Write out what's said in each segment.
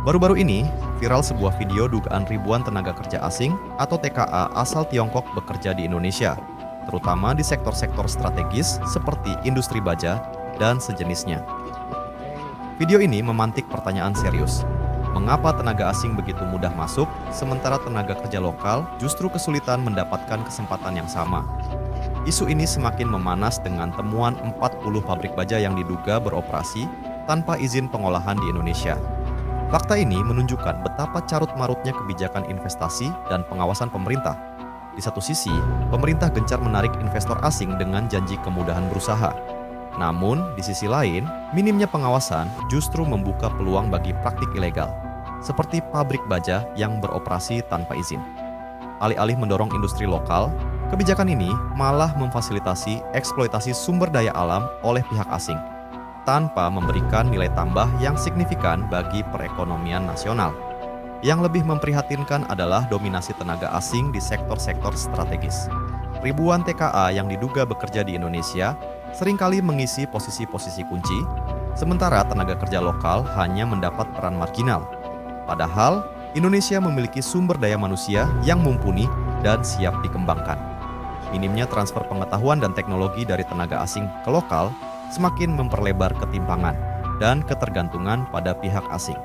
Baru-baru ini, viral sebuah video dugaan ribuan tenaga kerja asing atau TKA asal Tiongkok bekerja di Indonesia, terutama di sektor-sektor strategis seperti industri baja dan sejenisnya. Video ini memantik pertanyaan serius. Mengapa tenaga asing begitu mudah masuk, sementara tenaga kerja lokal justru kesulitan mendapatkan kesempatan yang sama? Isu ini semakin memanas dengan temuan 40 pabrik baja yang diduga beroperasi tanpa izin pengolahan di Indonesia. Fakta ini menunjukkan betapa carut-marutnya kebijakan investasi dan pengawasan pemerintah. Di satu sisi, pemerintah gencar menarik investor asing dengan janji kemudahan berusaha. Namun, di sisi lain, minimnya pengawasan justru membuka peluang bagi praktik ilegal, seperti pabrik baja yang beroperasi tanpa izin. Alih-alih mendorong industri lokal, kebijakan ini malah memfasilitasi eksploitasi sumber daya alam oleh pihak asing, tanpa memberikan nilai tambah yang signifikan bagi perekonomian nasional. Yang lebih memprihatinkan adalah dominasi tenaga asing di sektor-sektor strategis. Ribuan TKA yang diduga bekerja di Indonesia seringkali mengisi posisi-posisi kunci, sementara tenaga kerja lokal hanya mendapat peran marginal. Padahal, Indonesia memiliki sumber daya manusia yang mumpuni dan siap dikembangkan. Minimnya transfer pengetahuan dan teknologi dari tenaga asing ke lokal semakin memperlebar ketimpangan dan ketergantungan pada pihak asing.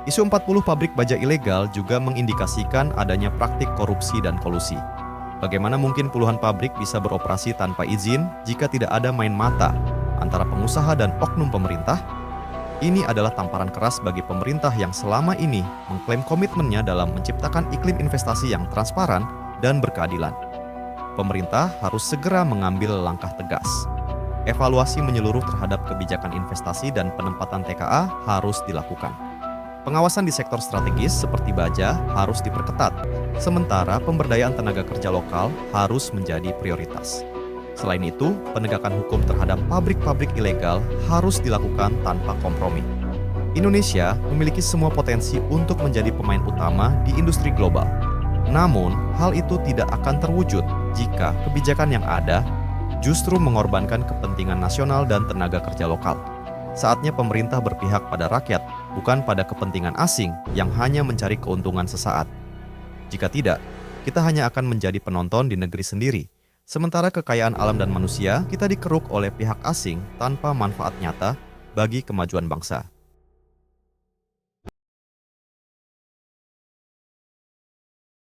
Isu 40 pabrik baja ilegal juga mengindikasikan adanya praktik korupsi dan kolusi. Bagaimana mungkin puluhan pabrik bisa beroperasi tanpa izin jika tidak ada main mata antara pengusaha dan oknum pemerintah? Ini adalah tamparan keras bagi pemerintah yang selama ini mengklaim komitmennya dalam menciptakan iklim investasi yang transparan dan berkeadilan. Pemerintah harus segera mengambil langkah tegas. Evaluasi menyeluruh terhadap kebijakan investasi dan penempatan TKA harus dilakukan. Pengawasan di sektor strategis seperti baja harus diperketat, sementara pemberdayaan tenaga kerja lokal harus menjadi prioritas. Selain itu, penegakan hukum terhadap pabrik-pabrik ilegal harus dilakukan tanpa kompromi. Indonesia memiliki semua potensi untuk menjadi pemain utama di industri global. Namun, hal itu tidak akan terwujud jika kebijakan yang ada justru mengorbankan kepentingan nasional dan tenaga kerja lokal. Saatnya pemerintah berpihak pada rakyat, bukan pada kepentingan asing yang hanya mencari keuntungan sesaat. Jika tidak, kita hanya akan menjadi penonton di negeri sendiri, sementara kekayaan alam dan manusia kita dikeruk oleh pihak asing tanpa manfaat nyata bagi kemajuan bangsa.